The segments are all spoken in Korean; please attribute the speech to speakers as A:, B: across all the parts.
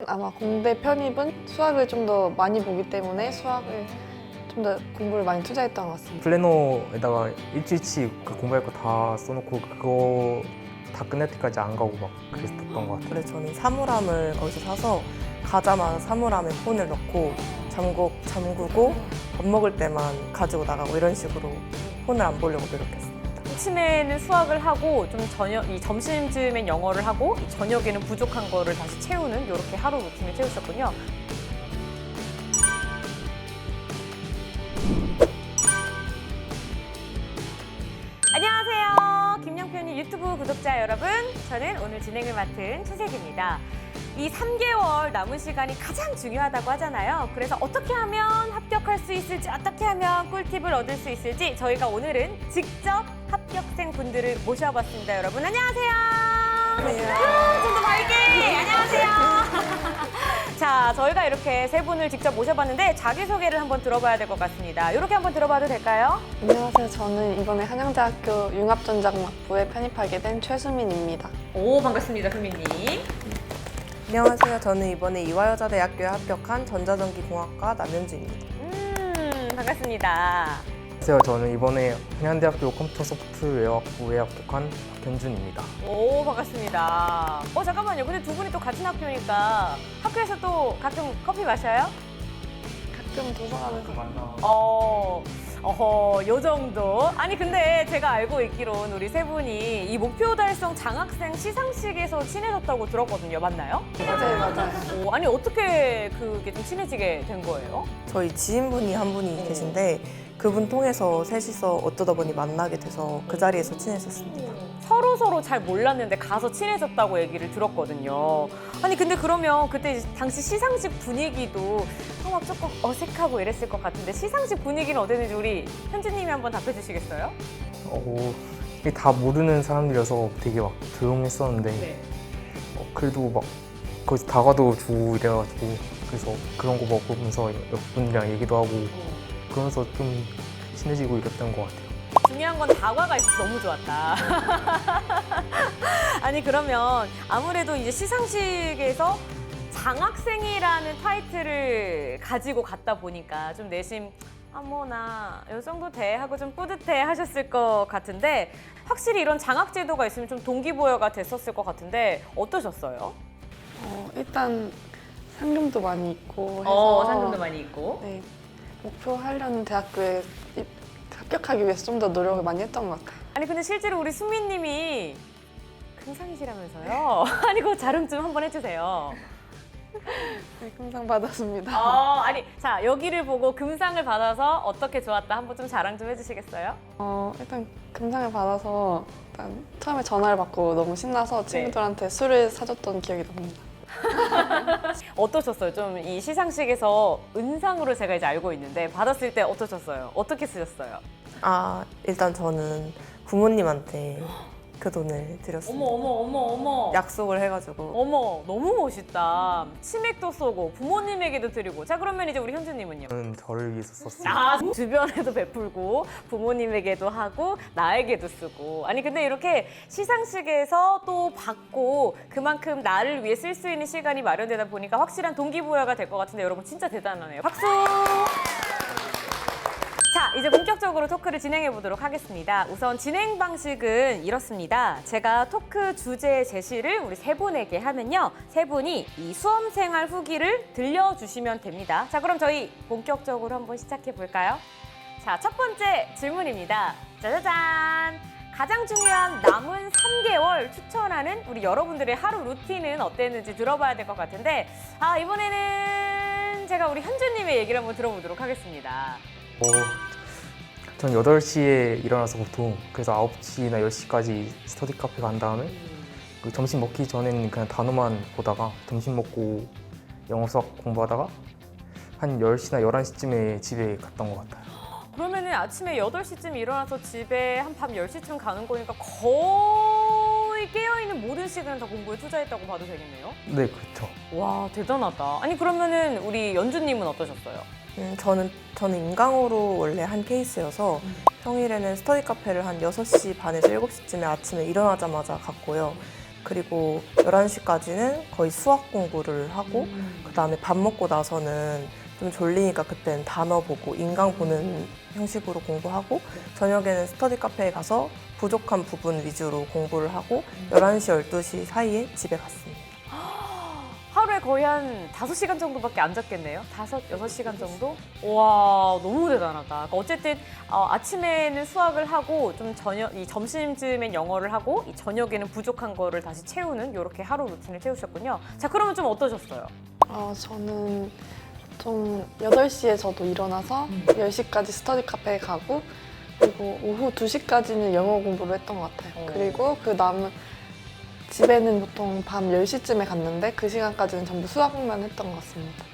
A: 아마 공대 편입은 수학을 좀 더 많이 보기 때문에 수학을 좀 더 공부를 많이 투자했던 것 같습니다.
B: 플래너에다가 일주일치 그 공부할 거 다 써놓고 그거 다 끝날 때까지 안 가고 막 그랬었던 것 같아요.
C: 그래서 저는 사물함을 거기서 사서 가자마자 사물함에 폰을 넣고 잠그고 밥 먹을 때만 가지고 나가고 이런 식으로 폰을 안 보려고 노력했어요.
D: 아침에는 수학을 하고 이 점심쯤엔 영어를 하고 저녁에는 부족한 거를 다시 채우는 이렇게 하루 루틴을 채우셨군요. 안녕하세요. 김영편이 유튜브 구독자 여러분. 저는 오늘 진행을 맡은 최세기입니다. 이 3개월 남은 시간이 가장 중요하다고 하잖아요. 그래서 어떻게 하면 합격할 수 있을지, 어떻게 하면 꿀팁을 얻을 수 있을지 저희가 오늘은 직접 합격생 분들을 모셔봤습니다. 여러분 안녕하세요. 좀 더 밝게. 안녕하세요. 자, 저희가 이렇게 세 분을 직접 모셔봤는데 자기소개를 한번 들어봐야 될 것 같습니다. 이렇게 한번 들어봐도 될까요?
A: 안녕하세요. 저는 이번에 한양대학교 융합전자공학부에 편입하게 된 최수민입니다.
D: 오, 반갑습니다, 수민님.
C: 안녕하세요. 저는 이번에 이화여자대학교에 합격한 전자전기공학과 남현주입니다.
D: 반갑습니다.
B: 안녕하세요. 저는 이번에 한양대학교 컴퓨터 소프트웨어학부에 합격한 박현준입니다.
D: 오, 반갑습니다. 잠깐만요. 근데 두 분이 또 같은 학교니까 학교에서 또 가끔 커피 마셔요?
A: 가끔 도서관에서
D: 요 정도? 아니, 근데 제가 알고 있기로는 우리 세 분이 이 목표 달성 장학생 시상식에서 친해졌다고 들었거든요. 맞나요?
A: 맞아요.
D: 아니, 어떻게 그게 좀 친해지게 된 거예요?
C: 저희 지인분이 한 분이 계신데 그분 통해서 셋이서 어쩌다 보니 만나게 돼서 그 자리에서 친해졌습니다.
D: 서로 잘 몰랐는데 가서 친해졌다고 얘기를 들었거든요. 아니, 근데 그러면 그때 이제 당시 시상식 분위기도 막 조금 어색하고 이랬을 것 같은데 시상식 분위기는 어땠는지 우리 현주님이 한번 답해 주시겠어요?
B: 이게 다 모르는 사람들이어서 되게 막 조용했었는데
D: 네.
B: 그래도 막 거기서 다과도 주고 이래가지고 그래서 그런 거 먹으면서 옆분이랑 얘기도 하고 그러면서 좀 친해지고 이랬던 것 같아요.
D: 중요한 건 다과가 있어서 너무 좋았다. 아니, 그러면 아무래도 이제 시상식에서 장학생이라는 타이틀을 가지고 갔다 보니까 좀 내심 나 이 정도 돼 하고 좀 뿌듯해 하셨을 것 같은데 확실히 이런 장학 제도가 있으면 좀 동기부여가 됐었을 것 같은데 어떠셨어요?
A: 일단 상금도 많이 있고 해서
D: 상금도 많이 있고.
A: 네, 목표하려는 대학교에 합격하기 위해서 좀 더 노력을 많이 했던 것 같아요.
D: 아니, 근데 실제로 우리 수민님이 금상이시라면서요? 아니, 그거 자랑 좀 한번 해주세요.
A: 네, 금상 받았습니다.
D: 아니, 자, 여기를 보고 금상을 받아서 어떻게 좋았다 한번 좀 자랑 좀 해주시겠어요?
A: 일단 금상을 받아서 일단 처음에 전화를 받고 너무 신나서 친구들한테 술을 사줬던 기억이 납니다.
D: 어떠셨어요? 좀 이 시상식에서 은상으로 제가 이제 알고 있는데 받았을 때 어떠셨어요? 어떻게 쓰셨어요?
C: 일단 저는 부모님한테 그 돈을 드렸습니다.
D: 어머.
C: 약속을 해가지고
D: 어머, 너무 멋있다. 치맥도 쏘고 부모님에게도 드리고. 자, 그러면 이제 우리 현주님은요?
B: 저는 저를 위해서 썼어요.
D: 주변에도 베풀고 부모님에게도 하고 나에게도 쓰고. 아니, 근데 이렇게 시상식에서 또 받고 그만큼 나를 위해 쓸 수 있는 시간이 마련되다 보니까 확실한 동기부여가 될 것 같은데 여러분 진짜 대단하네요. 박수! 자, 이제 본격적으로 토크를 진행해 보도록 하겠습니다. 우선 진행 방식은 이렇습니다. 제가 토크 주제 제시를 우리 세 분에게 하면요. 세 분이 이 수험생활 후기를 들려주시면 됩니다. 자, 그럼 저희 본격적으로 한번 시작해 볼까요? 자, 첫 번째 질문입니다. 짜자잔! 가장 중요한 남은 3개월 추천하는 우리 여러분들의 하루 루틴은 어땠는지 들어봐야 될 것 같은데 이번에는 제가 우리 현주님의 얘기를 한번 들어보도록 하겠습니다.
B: 전 8시에 일어나서 보통 그래서 9시나 10시까지 스터디 카페 간 다음에 그 점심 먹기 전에는 그냥 단어만 보다가 점심 먹고 영어 수학 공부하다가 한 10시나 11시쯤에 집에 갔던 것 같아요.
D: 그러면은 아침에 8시쯤 일어나서 집에 한 밤 10시쯤 가는 거니까 거의 깨어있는 모든 시간을 다 공부에 투자했다고 봐도 되겠네요?
B: 네, 그렇죠.
D: 와, 대단하다. 아니, 그러면은 우리 연주님은 어떠셨어요?
C: 저는 인강으로 원래 한 케이스여서 평일에는 스터디 카페를 한 6시 반에서 7시쯤에 아침에 일어나자마자 갔고요. 그리고 11시까지는 거의 수학 공부를 하고 그다음에 밥 먹고 나서는 좀 졸리니까 그때는 단어 보고 인강 보는 형식으로 공부하고 저녁에는 스터디 카페에 가서 부족한 부분 위주로 공부를 하고 11시, 12시 사이에 집에 갔습니다.
D: 하루에 거의 한 5시간 정도밖에 안 잤겠네요? 6시간 정도? 와, 너무 대단하다. 그러니까 어쨌든 아침에는 수학을 하고 좀 이 점심쯤엔 영어를 하고 이 저녁에는 부족한 거를 다시 채우는 이렇게 하루 루틴을 채우셨군요. 자, 그러면 좀 어떠셨어요?
A: 저는 좀 8시에 저도 일어나서 10시까지 스터디 카페에 가고 그리고 오후 2시까지는 영어 공부를 했던 것 같아요. 그리고 그 남은 집에는 보통 밤 10시쯤에 갔는데 그 시간까지는 전부 수학만 했던 것 같습니다.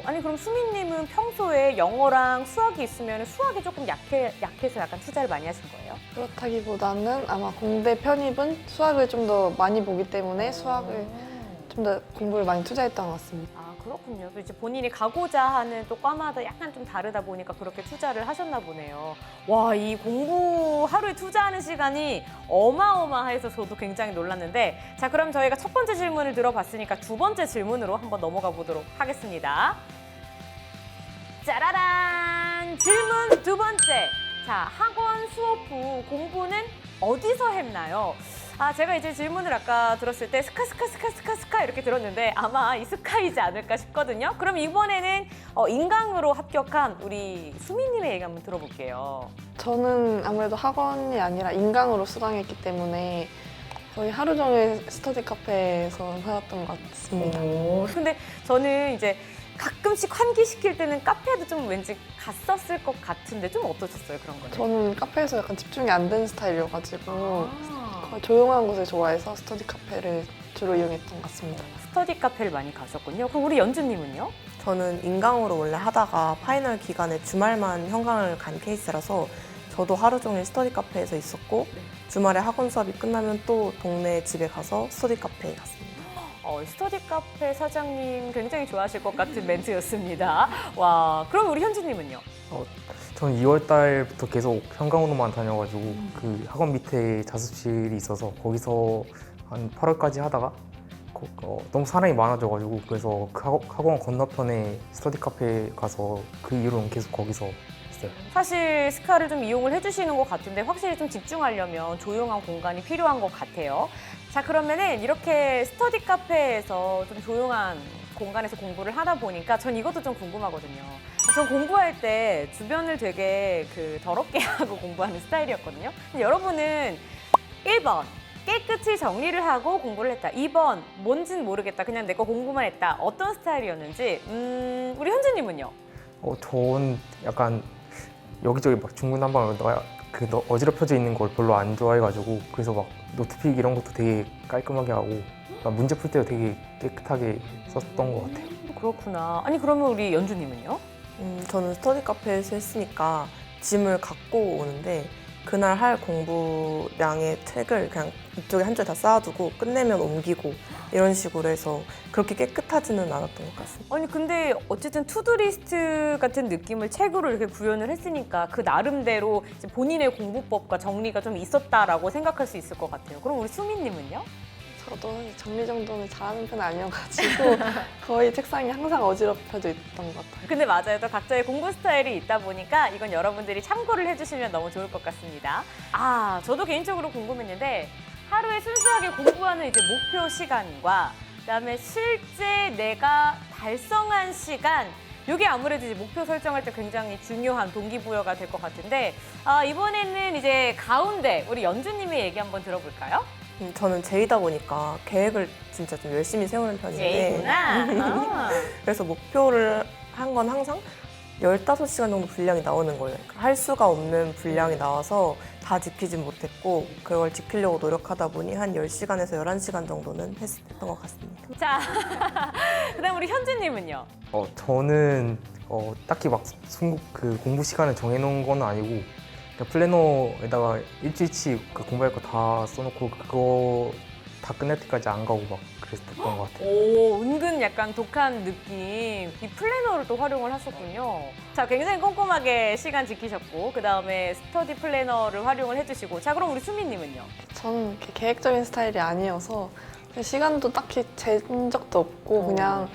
D: 아니 그럼 수민님은 평소에 영어랑 수학이 있으면 수학이 조금 약해서 약간 투자를 많이 하신 거예요?
A: 그렇다기보다는 아마 공대 편입은 수학을 좀 더 많이 보기 때문에 수학을 좀 더 공부를 많이 투자했던 것 같습니다.
D: 아 그렇군요. 또 이제 본인이 가고자 하는 또 과마다 약간 좀 다르다 보니까 그렇게 투자를 하셨나 보네요. 와, 이 공부 하루에 투자하는 시간이 어마어마해서 저도 굉장히 놀랐는데 자 그럼 저희가 첫 번째 질문을 들어봤으니까 두 번째 질문으로 한번 넘어가 보도록 하겠습니다. 짜라란! 질문 두 번째. 자, 학원 수업 후 공부는 어디서 했나요? 제가 이제 질문을 아까 들었을 때 스카 이렇게 들었는데 아마 이 스카이지 않을까 싶거든요. 그럼 이번에는 인강으로 합격한 우리 수민님의 얘기 한번 들어볼게요.
A: 저는 아무래도 학원이 아니라 인강으로 수강했기 때문에 거의 하루 종일 스터디 카페에서 살았던 것 같습니다.
D: 근데 저는 이제 가끔씩 환기시킬 때는 카페도 좀 왠지 갔었을 것 같은데 좀 어떠셨어요, 그런 거는?
A: 저는 카페에서 약간 집중이 안 되는 스타일이어가지고 거의 조용한 곳을 좋아해서 스터디 카페를 주로 이용했던 것 같습니다.
D: 스터디 카페를 많이 가셨군요. 그럼 우리 연주님은요?
C: 저는 인강으로 원래 하다가 파이널 기간에 주말만 현강을 간 케이스라서 저도 하루 종일 스터디 카페에서 있었고 주말에 학원 수업이 끝나면 또 동네 집에 가서 스터디 카페에 갔습니다.
D: 스터디 카페 사장님 굉장히 좋아하실 것 같은 멘트였습니다. 와, 그럼 우리 현주님은요?
B: 저는 2월 달부터 계속 현강으로만 다녀가지고 그 학원 밑에 자습실이 있어서 거기서 한 8월까지 하다가 너무 사람이 많아져가지고 그래서 그 학원 건너편에 스터디 카페에 가서 그 이후로는 계속 거기서 했어요.
D: 사실 스카를 좀 이용을 해주시는 것 같은데 확실히 좀 집중하려면 조용한 공간이 필요한 것 같아요. 자, 그러면은 이렇게 스터디 카페에서 좀 조용한 공간에서 공부를 하다 보니까 전 이것도 좀 궁금하거든요. 전 공부할 때 주변을 되게 더럽게 하고 공부하는 스타일이었거든요. 근데 여러분은 1번 깨끗이 정리를 하고 공부를 했다. 2번 뭔진 모르겠다. 그냥 내 거 공부만 했다. 어떤 스타일이었는지 우리 현주님은요?
B: 전 약간 여기저기 막 중구난방으로 어지럽혀져 있는 걸 별로 안 좋아해가지고 그래서 막 노트픽 이런 것도 되게 깔끔하게 하고 문제 풀 때도 되게 깨끗하게 썼던 것 같아요.
D: 그렇구나. 아니 그러면 우리 연주님은요?
C: 저는 스터디 카페에서 했으니까 짐을 갖고 오는데 그날 할 공부량의 책을 그냥 이쪽에 한 줄 다 쌓아두고 끝내면 옮기고 이런 식으로 해서 그렇게 깨끗하지는 않았던 것 같습니다.
D: 아니 근데 어쨌든 투두리스트 같은 느낌을 책으로 이렇게 구현을 했으니까 그 나름대로 이제 본인의 공부법과 정리가 좀 있었다라고 생각할 수 있을 것 같아요. 그럼 우리 수민님은요?
A: 저도 정리정돈을 잘하는 편은 아니어가지고 거의 책상이 항상 어지럽혀져 있던 것 같아요.
D: 근데 맞아요. 또 각자의 공부 스타일이 있다 보니까 이건 여러분들이 참고를 해주시면 너무 좋을 것 같습니다. 저도 개인적으로 궁금했는데 하루에 순수하게 공부하는 이제 목표 시간과 그다음에 실제 내가 달성한 시간 이게 아무래도 이제 목표 설정할 때 굉장히 중요한 동기부여가 될 것 같은데 이번에는 이제 가운데 우리 연주님의 얘기 한번 들어볼까요?
C: 저는 제이다 보니까 계획을 진짜 좀 열심히 세우는 편인데
D: 제이구나.
C: 그래서 목표를 한 건 항상 15시간 정도 분량이 나오는 거예요. 그러니까 할 수가 없는 분량이 나와서 다 지키진 못했고 그걸 지키려고 노력하다 보니 한 10시간에서 11시간 정도는 했던 것 같습니다.
D: 자, 그다음 우리 현주님은요?
B: 저는 딱히 막 공부 시간을 정해놓은 건 아니고 그냥 플래너에다가 일주일치 공부할 거 다 써놓고 그거 다 끝날 때까지 안 가고 막 그랬던 것 같아요.
D: 오, 은근 약간 독한 느낌. 이 플래너를 또 활용을 하셨군요. 자, 굉장히 꼼꼼하게 시간 지키셨고 그 다음에 스터디 플래너를 활용을 해주시고 자, 그럼 우리 수민님은요?
A: 저는 이렇게 계획적인 스타일이 아니어서 시간도 딱히 잰 적도 없고 그냥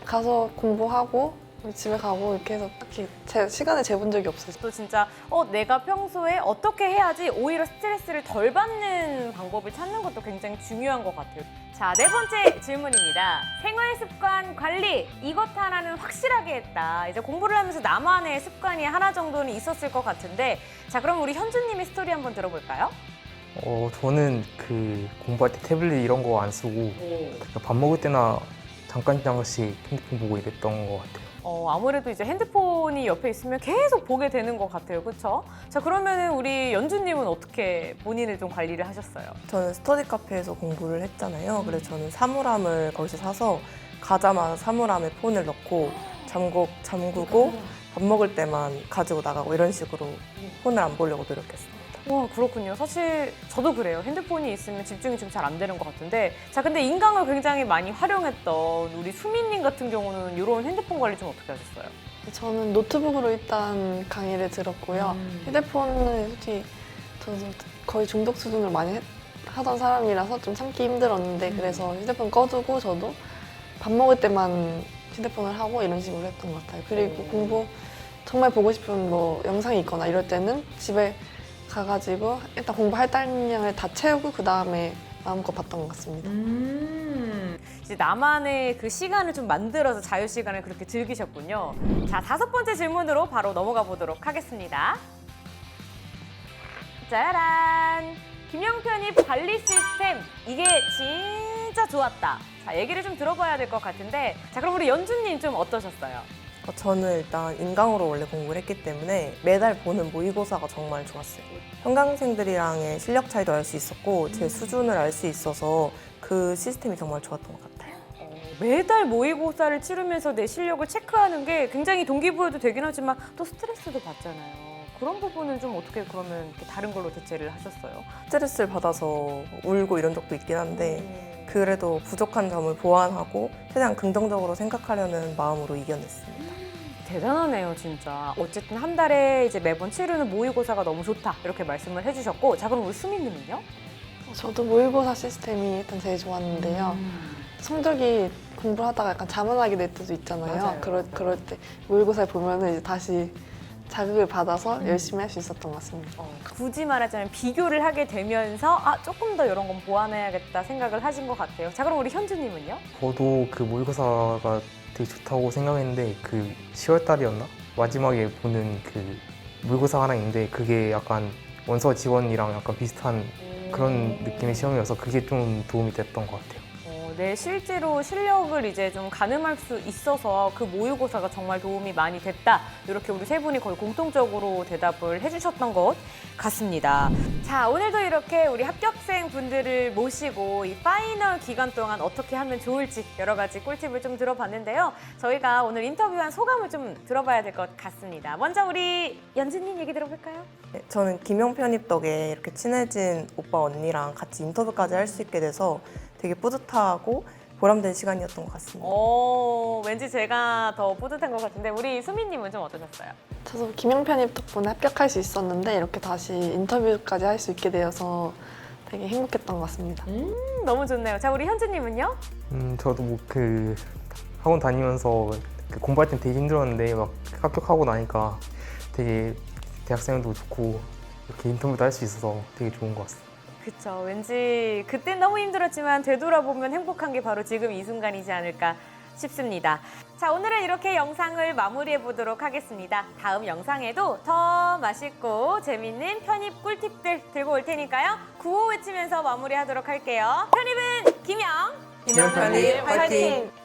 A: 가서 공부하고 집에 가고 이렇게 해서 딱히 시간을 재본 적이 없어요.
D: 또 진짜 내가 평소에 어떻게 해야지 오히려 스트레스를 덜 받는 방법을 찾는 것도 굉장히 중요한 것 같아요. 자, 네 번째 질문입니다. 생활 습관 관리 이것 하나는 확실하게 했다. 이제 공부를 하면서 나만의 습관이 하나 정도는 있었을 것 같은데, 자, 그럼 우리 현주님의 스토리 한번 들어볼까요?
B: 저는 그 공부할 때 태블릿 이런 거 안 쓰고 그냥 밥 먹을 때나 잠깐씩 핸드폰 보고 이랬던 것 같아요.
D: 아무래도 이제 핸드폰이 옆에 있으면 계속 보게 되는 것 같아요. 그렇죠? 자, 그러면은 우리 연주님은 어떻게 본인을 좀 관리를 하셨어요?
C: 저는 스터디 카페에서 공부를 했잖아요. 그래서 저는 사물함을 거기서 사서 가자마자 사물함에 폰을 넣고 잠그고 밥 먹을 때만 가지고 나가고 이런 식으로 폰을 안 보려고 노력했습니다.
D: 와, 그렇군요. 사실 저도 그래요. 핸드폰이 있으면 집중이 좀 잘 안 되는 것 같은데, 자, 근데 인강을 굉장히 많이 활용했던 우리 수민님 같은 경우는 이런 핸드폰 관리 좀 어떻게 하셨어요?
A: 저는 노트북으로 일단 강의를 들었고요. 휴대폰은 솔직히 저는 거의 중독 수준을 많이 하던 사람이라서 좀 참기 힘들었는데 그래서 휴대폰 꺼두고 저도 밥 먹을 때만 휴대폰을 하고 이런 식으로 했던 것 같아요. 그리고 공부 정말 보고 싶은 뭐 영상이 있거나 이럴 때는 집에 가가지고 일단 공부할 달량을 다 채우고 그 다음에 마음껏 봤던 것 같습니다.
D: 이제 나만의 그 시간을 좀 만들어서 자유 시간을 그렇게 즐기셨군요. 자, 다섯 번째 질문으로 바로 넘어가 보도록 하겠습니다. 짜란! 김영편입 관리 시스템 이게 진짜 좋았다. 자, 얘기를 좀 들어봐야 될 것 같은데, 자, 그럼 우리 연주님 좀 어떠셨어요?
C: 저는 일단 인강으로 원래 공부를 했기 때문에 매달 보는 모의고사가 정말 좋았어요. 현강생들이랑의 실력 차이도 알 수 있었고 제 수준을 알 수 있어서 그 시스템이 정말 좋았던 것 같아요.
D: 매달 모의고사를 치르면서 내 실력을 체크하는 게 굉장히 동기부여도 되긴 하지만 또 스트레스도 받잖아요. 그런 부분은 좀 어떻게 그러면 이렇게 다른 걸로 대체를 하셨어요?
C: 스트레스를 받아서 울고 이런 적도 있긴 한데 그래도 부족한 점을 보완하고 최대한 긍정적으로 생각하려는 마음으로 이겨냈습니다.
D: 대단하네요, 진짜. 어쨌든 한 달에 이제 매번 치르는 모의고사가 너무 좋다 이렇게 말씀을 해주셨고, 자, 그럼 우리 수민님은요?
A: 저도 모의고사 시스템이 일단 제일 좋았는데요. 성적이 공부를 하다가 약간 자만하게 될 때도 있잖아요.
D: 맞아요.
A: 그럴 때 모의고사를 보면은 이제 다시 자극을 받아서 열심히 할 수 있었던 것 같습니다.
D: 굳이 말하자면 비교를 하게 되면서 조금 더 이런 건 보완해야겠다 생각을 하신 것 같아요. 자, 그럼 우리 현주님은요?
B: 저도 그 모의고사가 되게 좋다고 생각했는데 그 10월 달이었나? 마지막에 보는 그 모의고사 하나 있는데 그게 약간 원서 지원이랑 약간 비슷한 그런 느낌의 시험이어서 그게 좀 도움이 됐던 것 같아요.
D: 네, 실제로 실력을 이제 좀 가늠할 수 있어서 그 모의고사가 정말 도움이 많이 됐다. 이렇게 우리 세 분이 거의 공통적으로 대답을 해주셨던 것 같습니다. 자, 오늘도 이렇게 우리 합격생 분들을 모시고 이 파이널 기간 동안 어떻게 하면 좋을지 여러 가지 꿀팁을 좀 들어봤는데요. 저희가 오늘 인터뷰한 소감을 좀 들어봐야 될 것 같습니다. 먼저 우리 연주님 얘기 들어볼까요?
C: 네, 저는 김영편입 덕에 이렇게 친해진 오빠 언니랑 같이 인터뷰까지 할 수 있게 돼서 되게 뿌듯하고 보람된 시간이었던 것 같습니다.
D: 왠지 제가 더 뿌듯한 것 같은데 우리 수민님은 좀 어떠셨어요?
A: 저도 김영편입 덕분에 합격할 수 있었는데 이렇게 다시 인터뷰까지 할 수 있게 되어서 되게 행복했던 것 같습니다.
D: 너무 좋네요. 자, 우리 현주님은요?
B: 저도 뭐 그 학원 다니면서 그 공부할 땐 되게 힘들었는데 막 합격하고 나니까 되게 대학생도 좋고 이렇게 인터뷰도 할 수 있어서 되게 좋은 것 같습니다.
D: 그쵸. 왠지 그땐 너무 힘들었지만 되돌아보면 행복한 게 바로 지금 이 순간이지 않을까 싶습니다. 자, 오늘은 이렇게 영상을 마무리해 보도록 하겠습니다. 다음 영상에도 더 맛있고 재밌는 편입 꿀팁들 들고 올 테니까요. 구호 외치면서 마무리하도록 할게요. 편입은 김영!
C: 김영편입 화이팅!